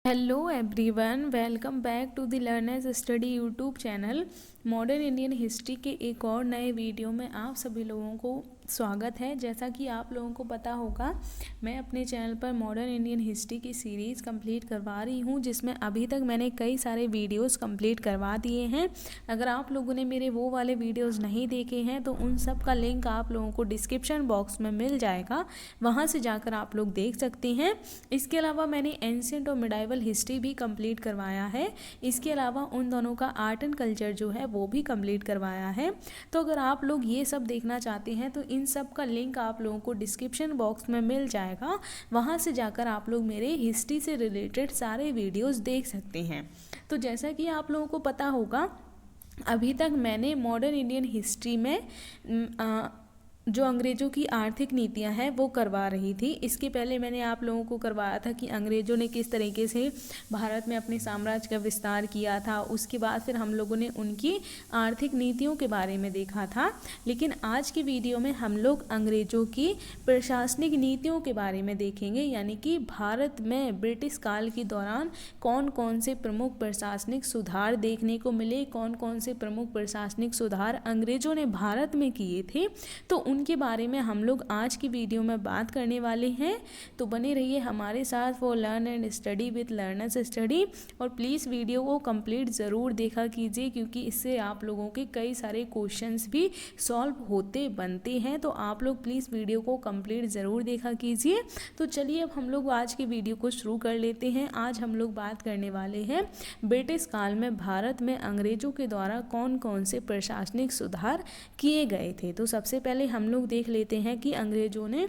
Hello everyone, welcome back to the learners study YouTube channel. Modern Indian history के एक और नए video में आप सभी लोगों को स्वागत है। जैसा कि आप लोगों को पता होगा, मैं अपने चैनल पर मॉडर्न इंडियन हिस्ट्री की सीरीज़ कंप्लीट करवा रही हूं, जिसमें अभी तक मैंने कई सारे वीडियोस कंप्लीट करवा दिए हैं। अगर आप लोगों ने मेरे वो वाले वीडियोस नहीं देखे हैं तो उन सब का लिंक आप लोगों को डिस्क्रिप्शन बॉक्स में मिल जाएगा, वहाँ से जाकर आप लोग देख सकते हैं। इसके अलावा मैंने एंशिएंट और मिडाइवल हिस्ट्री भी कंप्लीट करवाया है। इसके अलावा उन दोनों का आर्ट एंड कल्चर जो है वो भी कंप्लीट करवाया है। तो अगर आप लोग ये सब देखना चाहते हैं तो इन सब का लिंक आप लोगों को डिस्क्रिप्शन बॉक्स में मिल जाएगा, वहाँ से जाकर आप लोग मेरे हिस्ट्री से रिलेटेड सारे वीडियोस देख सकते हैं। तो जैसा कि आप लोगों को पता होगा, अभी तक मैंने मॉडर्न इंडियन हिस्ट्री में जो अंग्रेज़ों की आर्थिक नीतियां हैं वो करवा रही थी। इसके पहले मैंने आप लोगों को करवाया था कि अंग्रेज़ों ने किस तरीके से भारत में अपने साम्राज्य का विस्तार किया था। उसके बाद फिर हम लोगों ने उनकी आर्थिक नीतियों के बारे में देखा था। लेकिन आज की वीडियो में हम लोग अंग्रेज़ों की प्रशासनिक नीतियों के बारे में देखेंगे, यानी कि भारत में ब्रिटिश काल के दौरान कौन कौन से प्रमुख प्रशासनिक सुधार देखने को मिले, कौन कौन से प्रमुख प्रशासनिक सुधार अंग्रेज़ों ने भारत में किए थे, तो उनके बारे में हम लोग आज की वीडियो में बात करने वाले हैं। तो बने रहिए हमारे साथ for learn and study with learners study. और प्लीज़ वीडियो को कंप्लीट ज़रूर देखा कीजिए, क्योंकि इससे आप लोगों के कई सारे क्वेश्चंस भी सॉल्व होते बनते हैं। तो आप लोग प्लीज़ वीडियो को कंप्लीट ज़रूर देखा कीजिए। तो चलिए अब हम लोग आज की वीडियो को शुरू कर लेते हैं। आज हम लोग बात करने वाले हैं ब्रिटिश काल में भारत में अंग्रेज़ों के द्वारा कौन कौन से प्रशासनिक सुधार किए गए थे। तो सबसे पहले हम लोग देख लेते हैं कि अंग्रेज़ों ने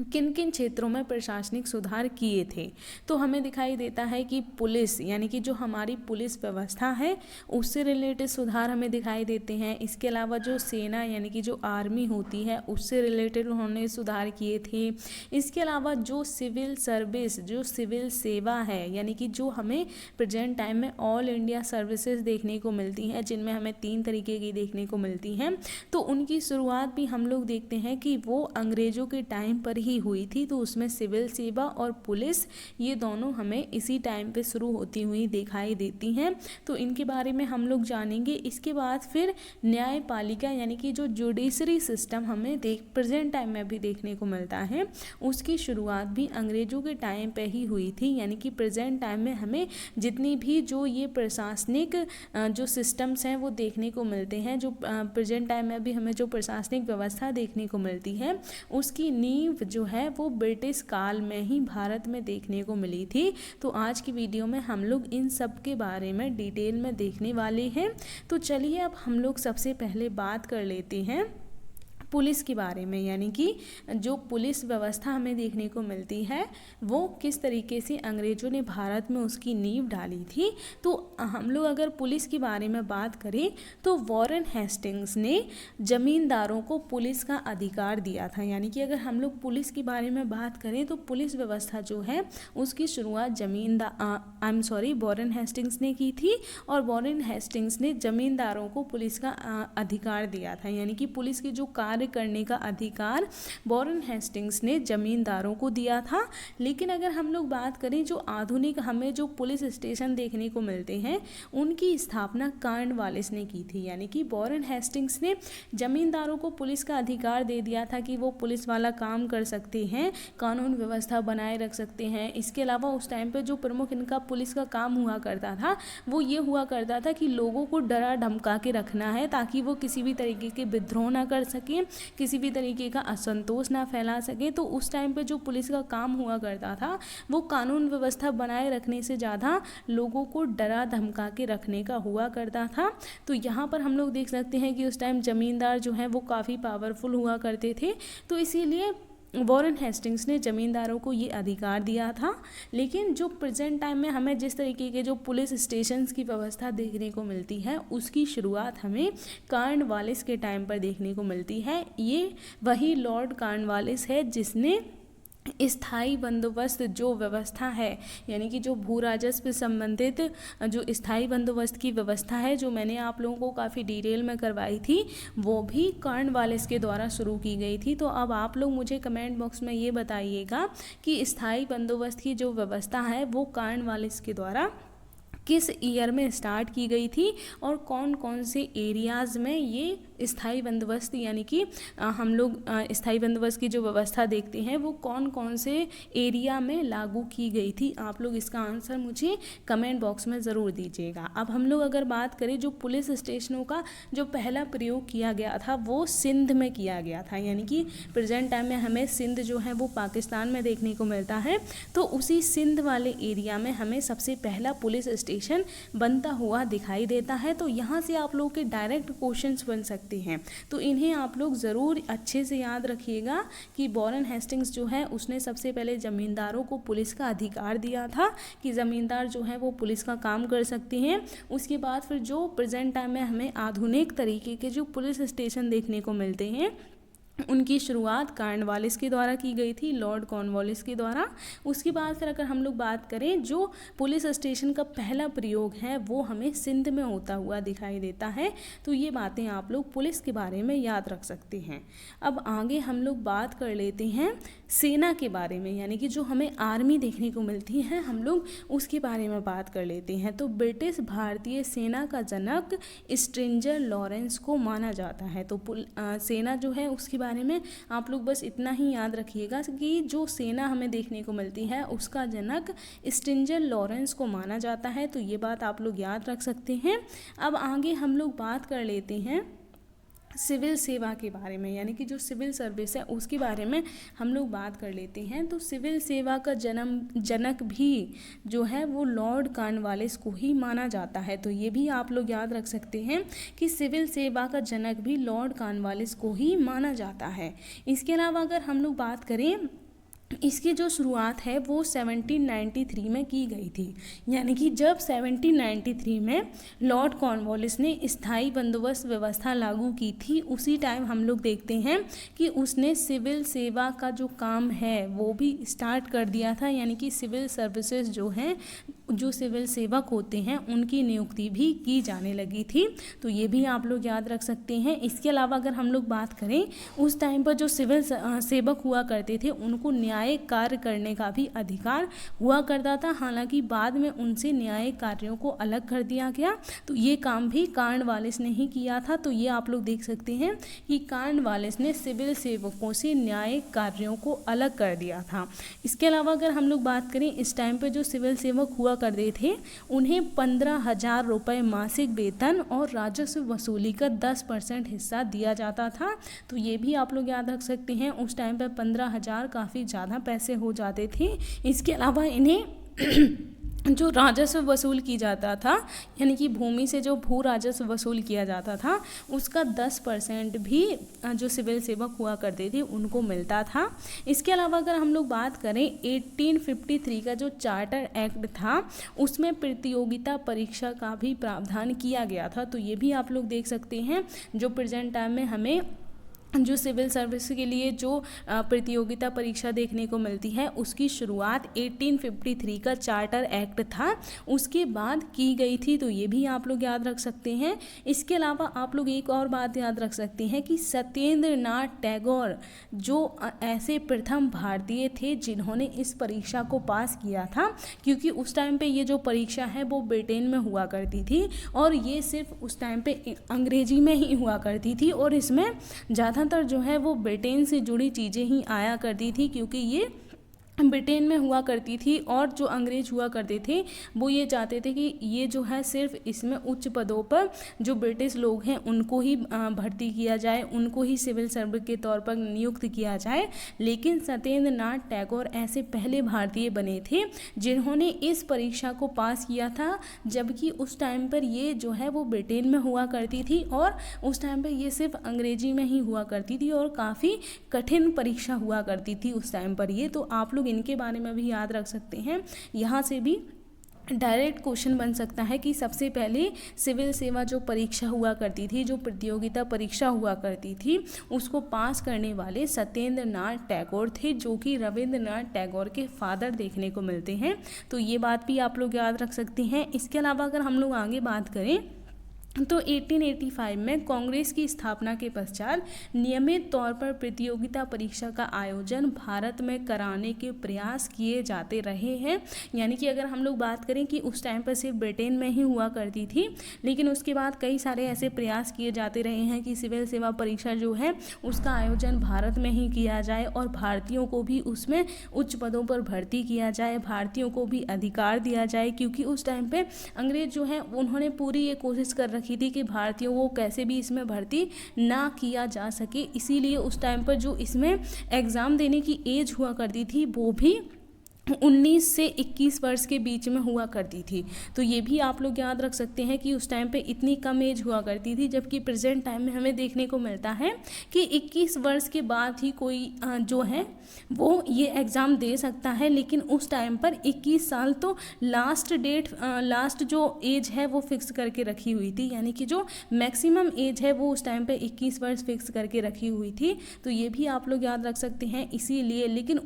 किन किन क्षेत्रों में प्रशासनिक सुधार किए थे। तो हमें दिखाई देता है कि पुलिस, यानी कि जो हमारी पुलिस व्यवस्था है उससे रिलेटेड सुधार हमें दिखाई देते हैं। इसके अलावा जो सेना यानी कि जो आर्मी होती है उससे रिलेटेड उन्होंने सुधार किए थे। इसके अलावा जो सिविल सर्विस, जो सिविल सेवा है, यानी कि जो हमें प्रेजेंट टाइम में ऑल इंडिया सर्विसेज देखने को मिलती हैं, जिनमें हमें 3 तरीके की देखने को मिलती हैं, तो उनकी शुरुआत भी हम लोग देखते हैं कि वो अंग्रेज़ों के टाइम पर ही हुई थी। तो उसमें सिविल सेवा और पुलिस ये दोनों हमें इसी टाइम पे शुरू होती हुई दिखाई देती हैं। तो इनके बारे में हम लोग जानेंगे। इसके बाद फिर न्यायपालिका यानी कि जो जुडिशरी सिस्टम हमें प्रेजेंट टाइम में भी देखने को मिलता है, उसकी शुरुआत भी अंग्रेज़ों के टाइम पे ही हुई थी। यानी कि प्रेजेंट टाइम में हमें जितनी भी जो ये प्रशासनिक जो सिस्टम्स हैं वो देखने को मिलते हैं, जो प्रेजेंट टाइम में भी हमें जो प्रशासनिक व्यवस्था देखने को मिलती है, उसकी नींव जो है वो ब्रिटिश काल में ही भारत में देखने को मिली थी। तो आज की वीडियो में हम लोग इन सब के बारे में डिटेल में देखने वाले हैं। तो चलिए अब हम लोग सबसे पहले बात कर लेते हैं पुलिस के बारे में, यानी कि जो पुलिस व्यवस्था हमें देखने को मिलती है वो किस तरीके से अंग्रेज़ों ने भारत में उसकी नींव डाली थी। तो हम लोग अगर पुलिस के बारे में बात करें तो वॉरेन हेस्टिंग्स ने ज़मींदारों को पुलिस का अधिकार दिया था। यानी कि अगर हम लोग पुलिस के बारे में बात करें तो पुलिस व्यवस्था जो है उसकी शुरुआत वॉरेन हेस्टिंग्स ने की थी। और वॉरेन हेस्टिंग्स ने ज़मींदारों को पुलिस का अधिकार दिया था, यानी कि पुलिस के जो कार्य करने का अधिकार वॉरेन हेस्टिंग्स ने जमींदारों को दिया था। लेकिन अगर हम लोग बात करें जो आधुनिक हमें जो पुलिस स्टेशन देखने को मिलते हैं, उनकी स्थापना कॉर्नवालिस ने की थी। यानी कि वॉरेन हेस्टिंग्स ने जमींदारों को पुलिस का अधिकार दे दिया था कि वो पुलिस वाला काम कर सकते हैं, कानून व्यवस्था बनाए रख सकते हैं। इसके अलावा उस टाइम पे जो प्रमुख इनका पुलिस का काम हुआ करता था वो ये हुआ करता था कि लोगों को डरा धमका के रखना है, ताकि वो किसी भी तरीके के विद्रोह ना कर सकें, किसी भी तरीके का असंतोष ना फैला सके। तो उस टाइम पे जो पुलिस का काम हुआ करता था वो कानून व्यवस्था बनाए रखने से ज़्यादा लोगों को डरा धमका के रखने का हुआ करता था। तो यहाँ पर हम लोग देख सकते हैं कि उस टाइम ज़मींदार जो हैं वो काफ़ी पावरफुल हुआ करते थे। तो इसीलिए वॉरेन हेस्टिंग्स ने ज़मींदारों को ये अधिकार दिया था। लेकिन जो प्रेजेंट टाइम में हमें जिस तरीके के जो पुलिस स्टेशंस की व्यवस्था देखने को मिलती है उसकी शुरुआत हमें कॉर्नवालिस के टाइम पर देखने को मिलती है। ये वही लॉर्ड कॉर्नवालिस है जिसने स्थायी बंदोबस्त जो व्यवस्था है, यानी कि जो भू राजस्व संबंधित जो स्थायी बंदोबस्त की व्यवस्था है, जो मैंने आप लोगों को काफ़ी डिटेल में करवाई थी, वो भी कॉर्नवालिस के द्वारा शुरू की गई थी। तो अब आप लोग मुझे कमेंट बॉक्स में ये बताइएगा कि स्थायी बंदोबस्त की जो व्यवस्था है वो कॉर्नवालिस के द्वारा किस ईयर में स्टार्ट की गई थी और कौन कौन से एरियाज़ में ये स्थायी बंदोबस्त, यानी कि हम लोग स्थायी बंदोबस्त की जो व्यवस्था देखते हैं वो कौन कौन से एरिया में लागू की गई थी। आप लोग इसका आंसर मुझे कमेंट बॉक्स में ज़रूर दीजिएगा। अब हम लोग अगर बात करें, जो पुलिस स्टेशनों का जो पहला प्रयोग किया गया था वो सिंध में किया गया था, यानी कि प्रेजेंट टाइम में हमें सिंध जो है वो पाकिस्तान में देखने को मिलता है। तो उसी सिंध वाले एरिया में हमें सबसे पहला पुलिस स्टेशन बनता हुआ दिखाई देता है। तो यहाँ से आप लोगों के डायरेक्ट क्वेश्चंस बन सकते हैं, तो इन्हें आप लोग ज़रूर अच्छे से याद रखिएगा कि वॉरेन हेस्टिंग्स जो है उसने सबसे पहले ज़मींदारों को पुलिस का अधिकार दिया था कि ज़मींदार जो है वो पुलिस का काम कर सकते हैं। उसके बाद फिर जो प्रेजेंट टाइम में हमें आधुनिक तरीके के जो पुलिस स्टेशन देखने को मिलते हैं उनकी शुरुआत कॉर्नवालिस के द्वारा की गई थी, लॉर्ड कॉर्नवालिस के द्वारा। उसके बाद फिर अगर हम लोग बात करें, जो पुलिस स्टेशन का पहला प्रयोग है वो हमें सिंध में होता हुआ दिखाई देता है। तो ये बातें आप लोग पुलिस के बारे में याद रख सकते हैं। अब आगे हम लोग बात कर लेते हैं सेना के बारे में, यानी कि जो हमें आर्मी देखने को मिलती है हम लोग उसके बारे में बात कर लेते हैं। तो ब्रिटिश भारतीय सेना का जनक स्ट्रेंजर लॉरेंस को माना जाता है। तो सेना जो है उसके बारे में आप लोग बस इतना ही याद रखिएगा कि जो सेना हमें देखने को मिलती है उसका जनक स्ट्रेंजर लॉरेंस को माना जाता है। तो ये बात आप लोग याद रख सकते हैं। अब आगे हम लोग बात कर लेते हैं सिविल सेवा के बारे में, यानी कि जो सिविल सर्विस है उसके बारे में हम लोग बात कर लेते हैं। तो सिविल सेवा का जनक भी जो है वो लॉर्ड कॉर्नवालिस को ही माना जाता है। तो ये भी आप लोग याद रख सकते हैं कि सिविल सेवा का जनक भी लॉर्ड कॉर्नवालिस को ही माना जाता है। इसके अलावा अगर हम लोग बात करें, इसकी जो शुरुआत है वो 1793 में की गई थी, यानी कि जब 1793 में लॉर्ड कॉर्नवालिस ने स्थायी बंदोबस्त व्यवस्था लागू की थी, उसी टाइम हम लोग देखते हैं कि उसने सिविल सेवा का जो काम है वो भी स्टार्ट कर दिया था, यानी कि सिविल सर्विसेज जो हैं, जो सिविल सेवक होते हैं उनकी नियुक्ति भी की जाने लगी थी। तो ये भी आप लोग याद रख सकते हैं। इसके अलावा अगर हम लोग बात करें, उस टाइम पर जो सिविल सेवक हुआ करते थे उनको न्यायिक कार्य करने का भी अधिकार हुआ करता था। हालांकि बाद में उनसे न्यायिक कार्यों को अलग कर दिया गया। तो ये काम भी कॉर्नवालिस ने ही किया था। तो ये आप लोग देख सकते हैं कि कॉर्नवालिस ने सिविल सेवकों से न्यायिक कार्यों को अलग कर दिया था। इसके अलावा अगर हम लोग बात करें, इस टाइम पर जो सिविल सेवक हुआ करते थे उन्हें 15,000 रुपये मासिक वेतन और राजस्व वसूली का 10% हिस्सा दिया जाता था। तो ये भी आप लोग याद रख सकते हैं। उस टाइम पर 15,000 काफ़ी ज़्यादा पैसे हो जाते थे। इसके अलावा इन्हें जो राजस्व वसूल की जाता था, यानी कि भूमि से जो भू राजस्व वसूल किया जाता था उसका 10% भी जो सिविल सेवक हुआ करते थे उनको मिलता था। इसके अलावा अगर हम लोग बात करें, 1853 का जो चार्टर एक्ट था उसमें प्रतियोगिता परीक्षा का भी प्रावधान किया गया था। तो ये भी आप लोग देख सकते हैं, जो प्रेजेंट टाइम में हमें जो सिविल सर्विस के लिए जो प्रतियोगिता परीक्षा देखने को मिलती है उसकी शुरुआत 1853 का चार्टर एक्ट था उसके बाद की गई थी। तो ये भी आप लोग याद रख सकते हैं। इसके अलावा आप लोग एक और बात याद रख सकते हैं कि सत्येंद्र नाथ टैगोर जो ऐसे प्रथम भारतीय थे जिन्होंने इस परीक्षा को पास किया था, क्योंकि उस टाइम पे ये जो परीक्षा है वो ब्रिटेन में हुआ करती थी और ये सिर्फ उस टाइम पे अंग्रेजी में ही हुआ करती थी और इसमें ज़्यादातर जो है वो ब्रिटेन से जुड़ी चीज़ें ही आया करती थी, क्योंकि ये ब्रिटेन में हुआ करती थी और जो अंग्रेज हुआ करते थे वो ये चाहते थे कि ये जो है सिर्फ इसमें उच्च पदों पर जो ब्रिटिश लोग हैं उनको ही भर्ती किया जाए, उनको ही सिविल सर्वेंट के तौर पर नियुक्त किया जाए। लेकिन सत्येंद्र नाथ टैगोर ऐसे पहले भारतीय बने थे जिन्होंने इस परीक्षा को पास किया था, जबकि उस टाइम पर ये जो है वो ब्रिटेन में हुआ करती थी और उस टाइम पर ये सिर्फ अंग्रेजी में ही हुआ करती थी और काफ़ी कठिन परीक्षा हुआ करती थी उस टाइम पर ये। तो आप लोग इनके बारे में भी याद रख सकते हैं। यहाँ से भी डायरेक्ट क्वेश्चन बन सकता है कि सबसे पहले सिविल सेवा जो परीक्षा हुआ करती थी, जो प्रतियोगिता परीक्षा हुआ करती थी, उसको पास करने वाले सत्येंद्र नाथ टैगोर थे, जो कि रविंद्रनाथ टैगोर के फादर देखने को मिलते हैं। तो ये बात भी आप लोग याद रख सकते हैं। इसके अलावा अगर हम लोग आगे बात करें तो 1885 में कांग्रेस की स्थापना के पश्चात नियमित तौर पर प्रतियोगिता परीक्षा का आयोजन भारत में कराने के प्रयास किए जाते रहे हैं। यानी कि अगर हम लोग बात करें कि उस टाइम पर सिर्फ ब्रिटेन में ही हुआ करती थी, लेकिन उसके बाद कई सारे ऐसे प्रयास किए जाते रहे हैं कि सिविल सेवा परीक्षा जो है उसका आयोजन भारत में ही किया जाए और भारतीयों को भी उसमें उच्च पदों पर भर्ती किया जाए, भारतीयों को भी अधिकार दिया जाए। क्योंकि उस टाइम पे अंग्रेज जो है उन्होंने पूरी ये कोशिश कर रखी थी कि भारतीयों को कैसे भी इसमें भर्ती ना किया जा सके। इसीलिए उस टाइम पर जो इसमें एग्ज़ाम देने की एज हुआ करती थी वो भी 19 से 21 वर्ष के बीच में हुआ करती थी। तो ये भी आप लोग याद रख सकते हैं कि उस टाइम पे इतनी कम एज हुआ करती थी, जबकि प्रेजेंट टाइम में हमें देखने को मिलता है कि 21 वर्ष के बाद ही कोई जो है वो ये एग्ज़ाम दे सकता है। लेकिन उस टाइम पर 21 साल तो लास्ट जो एज है वो फिक्स करके रखी हुई थी, यानी कि जो मैक्सिमम एज है वो उस टाइम पे 21 वर्ष फिक्स करके रखी हुई थी। तो ये भी आप लोग याद रख सकते हैं। इसीलिए लेकिन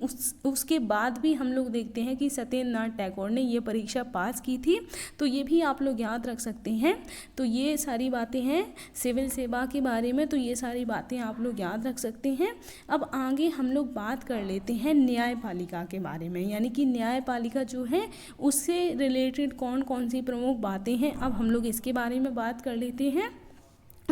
उसके बाद भी हम लोग देखते हैं कि सत्येंद्र नाथ टैगोर ने ये परीक्षा पास की थी। तो ये भी आप लोग याद रख सकते हैं। तो ये सारी बातें हैं सिविल सेवा के बारे में, तो ये सारी बातें आप लोग याद रख सकते हैं। अब आगे हम लोग बात कर लेते हैं न्यायपालिका के बारे में, यानी कि न्यायपालिका जो है उससे रिलेटेड कौन कौन सी प्रमुख बातें हैं, अब हम लोग इसके बारे में बात कर लेते हैं।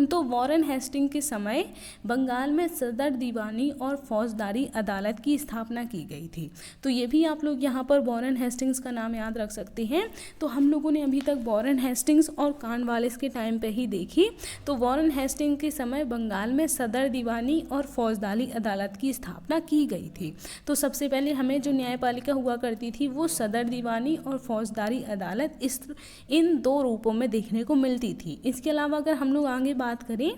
तो वॉरेन हेस्टिंग के समय बंगाल में सदर दीवानी और फौजदारी अदालत की स्थापना की गई थी। तो ये भी आप लोग यहाँ पर वॉरेन हेस्टिंग्स का नाम याद रख सकते हैं। तो हम लोगों ने अभी तक वॉरेन हेस्टिंग्स और कॉर्नवालिस के टाइम पे ही देखी। तो वॉरेन हेस्टिंग के समय बंगाल में सदर दीवानी और फौजदारी अदालत की स्थापना की गई थी। तो सबसे पहले हमें जो न्यायपालिका हुआ करती थी वो सदर दीवानी और फौजदारी अदालत इन दो रूपों में देखने को मिलती थी। इसके अलावा अगर हम लोग आगे बात करें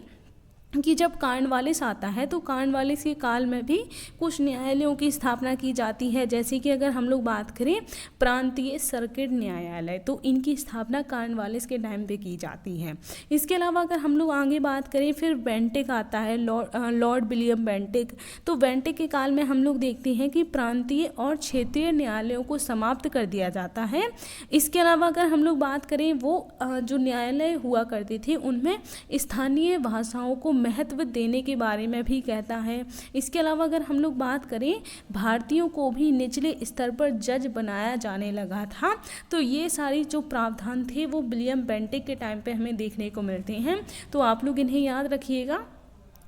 कि जब कॉर्नवालिस आता है तो कॉर्नवालिस के काल में भी कुछ न्यायालयों की स्थापना की जाती है। जैसे कि अगर हम लोग बात करें प्रांतीय सर्किट न्यायालय, तो इनकी स्थापना कॉर्नवालिस के टाइम पे की जाती है। इसके अलावा अगर हम लोग आगे बात करें फिर बेंटिक आता है, लॉर्ड विलियम बेंटिक। तो बेंटिक के काल में हम लोग देखते हैं कि प्रांतीय और क्षेत्रीय न्यायालयों को समाप्त कर दिया जाता है। इसके अलावा अगर हम लोग बात करें वो जो न्यायालय हुआ करते थे उनमें स्थानीय भाषाओं को महत्व देने के बारे में भी कहता है। इसके अलावा अगर हम लोग बात करें भारतीयों को भी निचले स्तर पर जज बनाया जाने लगा था। तो ये सारी जो प्रावधान थे वो विलियम बेंटिक के टाइम पे हमें देखने को मिलते हैं। तो आप लोग इन्हें याद रखिएगा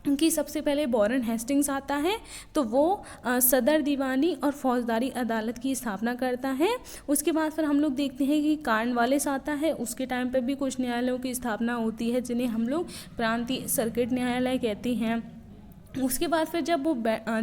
कि सबसे पहले वॉरेन हेस्टिंग्स आता है तो वो सदर दीवानी और फौजदारी अदालत की स्थापना करता है। उसके बाद फिर हम लोग देखते हैं कि कॉर्नवालिस आता है, उसके टाइम पे भी कुछ न्यायालयों की स्थापना होती है जिन्हें हम लोग प्रांतीय सर्किट न्यायालय कहते हैं। उसके बाद फिर जब वो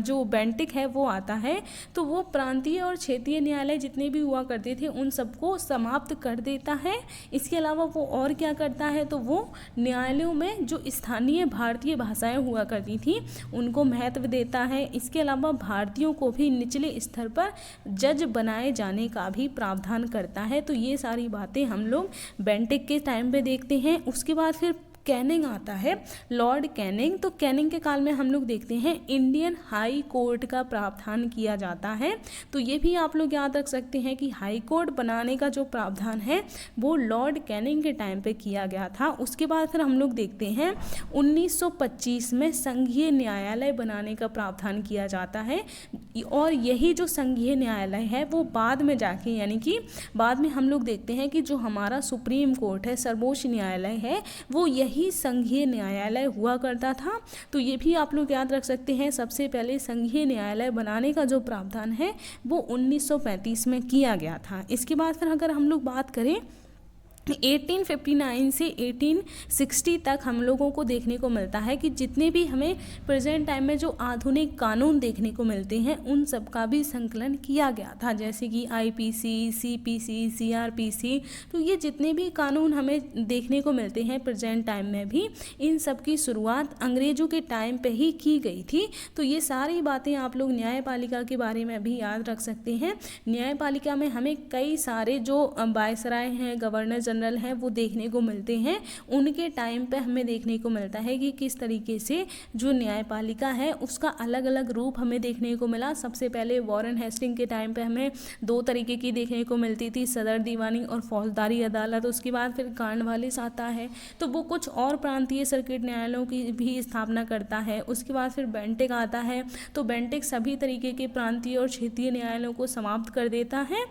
जो बेंटिक है वो आता है तो वो प्रांतीय और क्षेत्रीय न्यायालय जितने भी हुआ करते थे उन सबको समाप्त कर देता है। इसके अलावा वो और क्या करता है तो वो न्यायालयों में जो स्थानीय भारतीय भाषाएं हुआ करती थी उनको महत्व देता है। इसके अलावा भारतीयों को भी निचले स्तर पर जज बनाए जाने का भी प्रावधान करता है। तो ये सारी बातें हम लोग बेंटिक के टाइम पे देखते हैं। उसके बाद फिर कैनिंग आता है, लॉर्ड कैनिंग। तो कैनिंग के काल में हम लोग देखते हैं इंडियन हाई कोर्ट का प्रावधान किया जाता है। तो ये भी आप लोग याद रख सकते हैं कि हाई कोर्ट बनाने का जो प्रावधान है वो लॉर्ड कैनिंग के टाइम पे किया गया था। उसके बाद फिर हम लोग देखते हैं 1925 में संघीय न्यायालय बनाने का प्रावधान किया जाता है। और यही जो संघीय न्यायालय है वो बाद में जाके, यानी कि बाद में हम लोग देखते हैं कि जो हमारा सुप्रीम कोर्ट है, सर्वोच्च न्यायालय है, वो यही संघीय न्यायालय हुआ करता था। तो ये भी आप लोग याद रख सकते हैं। सबसे पहले संघीय न्यायालय बनाने का जो प्रावधान है वो 1935 में किया गया था। इसके बाद फिर अगर हम लोग बात करें 1859 से 1860 तक हम लोगों को देखने को मिलता है कि जितने भी हमें प्रेजेंट टाइम में जो आधुनिक कानून देखने को मिलते हैं उन सब का भी संकलन किया गया था, जैसे कि आईपीसी, सीपीसी, सीआरपीसी। तो ये जितने भी कानून हमें देखने को मिलते हैं प्रेजेंट टाइम में भी, इन सब की शुरुआत अंग्रेज़ों के टाइम पे ही की गई थी। तो ये सारी बातें आप लोग न्यायपालिका के बारे में भी याद रख सकते हैं। न्यायपालिका में हमें कई सारे जो वायसराय हैं, गवर्नर जनरल हैं, वो देखने को मिलते हैं। उनके टाइम पे हमें देखने को मिलता है कि किस तरीके से जो न्यायपालिका है उसका अलग अलग रूप हमें देखने को मिला। सबसे पहले वॉरेन हेस्टिंग के टाइम पे हमें दो तरीके की देखने को मिलती थी, सदर दीवानी और फौजदारी अदालत। उसके बाद फिर कार्नवालिस आता है, तो वो कुछ और प्रांतीय सर्किट न्यायालयों की भी स्थापना करता है। उसके बाद फिर बेंटिक आता है, तो बेंटिक सभी तरीके के प्रांतीय और क्षेत्रीय न्यायालयों को समाप्त कर देता है।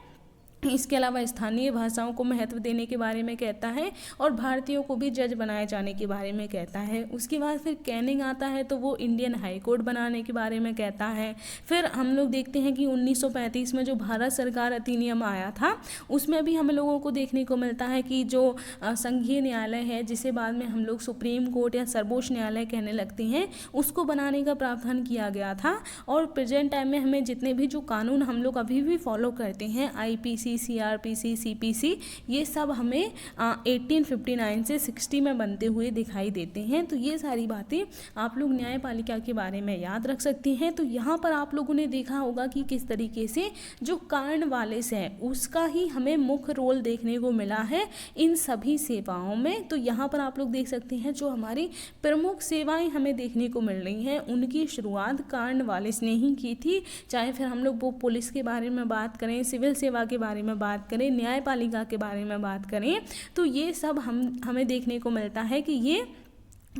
इसके अलावा स्थानीय भाषाओं को महत्व देने के बारे में कहता है और भारतीयों को भी जज बनाए जाने के बारे में कहता है। उसके बाद फिर कैनिंग आता है, तो वो इंडियन हाई कोर्ट बनाने के बारे में कहता है। फिर हम लोग देखते हैं कि 1935 में जो भारत सरकार अधिनियम आया था, उसमें भी हम लोगों को देखने को मिलता है कि जो संघीय न्यायालय है, जिसे बाद में हम लोग सुप्रीम कोर्ट या सर्वोच्च न्यायालय कहने लगते हैं, उसको बनाने का प्रावधान किया गया था। और प्रेजेंट टाइम में हमें जितने भी जो कानून हम लोग अभी भी फॉलो करते हैं, आईपीसी, सीआरपीसी, सीपीसी, ये सब हमें 1859 से 60 में बनते हुए दिखाई देते हैं। तो ये सारी बातें आप लोग न्यायपालिका के बारे में याद रख सकते हैं। तो यहाँ पर आप लोगों ने देखा होगा कि किस तरीके से जो कार्नवालिस है उसका ही हमें मुख्य रोल देखने को मिला है इन सभी सेवाओं में। तो यहाँ पर आप लोग देख सकते हैं जो हमारी प्रमुख सेवाएं हमें देखने को मिल रही हैं, उनकी शुरुआत कार्नवालिस ने ही की थी। चाहे फिर हम लोग वो पुलिस के बारे में बात करें, सिविल सेवा के बारे में बात करें, न्यायपालिका के बारे में बात करें, तो ये सब हमें देखने को मिलता है कि ये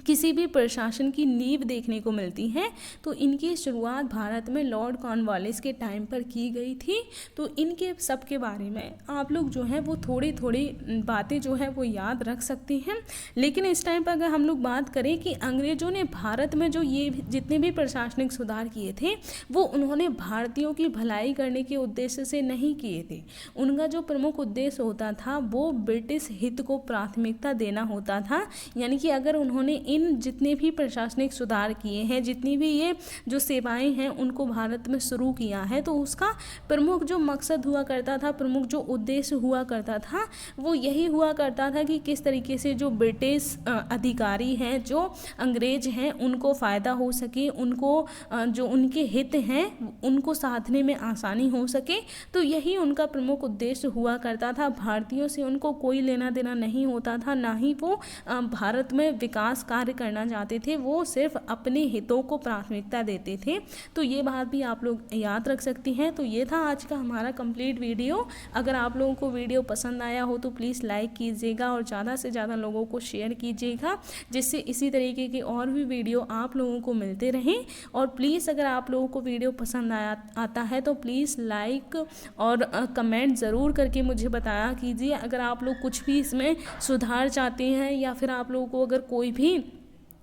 किसी भी प्रशासन की नींव देखने को मिलती है। तो इनकी शुरुआत भारत में लॉर्ड कॉर्नवालिस के टाइम पर की गई थी। तो इनके सब के बारे में आप लोग जो है वो थोड़ी थोड़ी बातें जो है वो याद रख सकते हैं। लेकिन इस टाइम पर अगर हम लोग बात करें कि अंग्रेज़ों ने भारत में जो ये जितने भी प्रशासनिक सुधार किए थे, वो उन्होंने भारतीयों की भलाई करने के उद्देश्य से नहीं किए थे। उनका जो प्रमुख उद्देश्य होता था वो ब्रिटिश हित को प्राथमिकता देना होता था। यानी कि अगर उन्होंने इन जितने भी प्रशासनिक सुधार किए हैं, जितनी भी ये जो सेवाएं हैं उनको भारत में शुरू किया है, तो उसका प्रमुख जो मकसद हुआ करता था, प्रमुख जो उद्देश्य हुआ करता था, वो यही हुआ करता था कि किस तरीके से जो ब्रिटिश अधिकारी हैं, जो अंग्रेज हैं, उनको फ़ायदा हो सके, उनको जो उनके हित हैं उनको साधने में आसानी हो सके। तो यही उनका प्रमुख उद्देश्य हुआ करता था। भारतीयों से उनको कोई लेना देना नहीं होता था, ना ही वो भारत में विकास कार्य करना चाहते थे, वो सिर्फ अपने हितों को प्राथमिकता देते थे। तो ये बात भी आप लोग याद रख सकती हैं। तो ये था आज का हमारा कंप्लीट वीडियो। अगर आप लोगों को वीडियो पसंद आया हो तो प्लीज़ लाइक कीजिएगा और ज़्यादा से ज़्यादा लोगों को शेयर कीजिएगा, जिससे इसी तरीके के और भी वीडियो आप लोगों को मिलते रहें। और प्लीज़ अगर आप लोगों को वीडियो पसंद आता है तो प्लीज़ लाइक और कमेंट ज़रूर करके मुझे बताया कीजिए। अगर आप लोग कुछ भी इसमें सुधार चाहते हैं या फिर आप लोगों को अगर कोई भी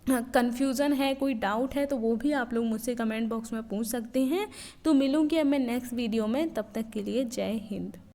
कन्फ्यूज़न है, कोई डाउट है, तो वो भी आप लोग मुझसे कमेंट बॉक्स में पूछ सकते हैं। तो मिलूंगी अब मैं नेक्स्ट वीडियो में, तब तक के लिए जय हिंद।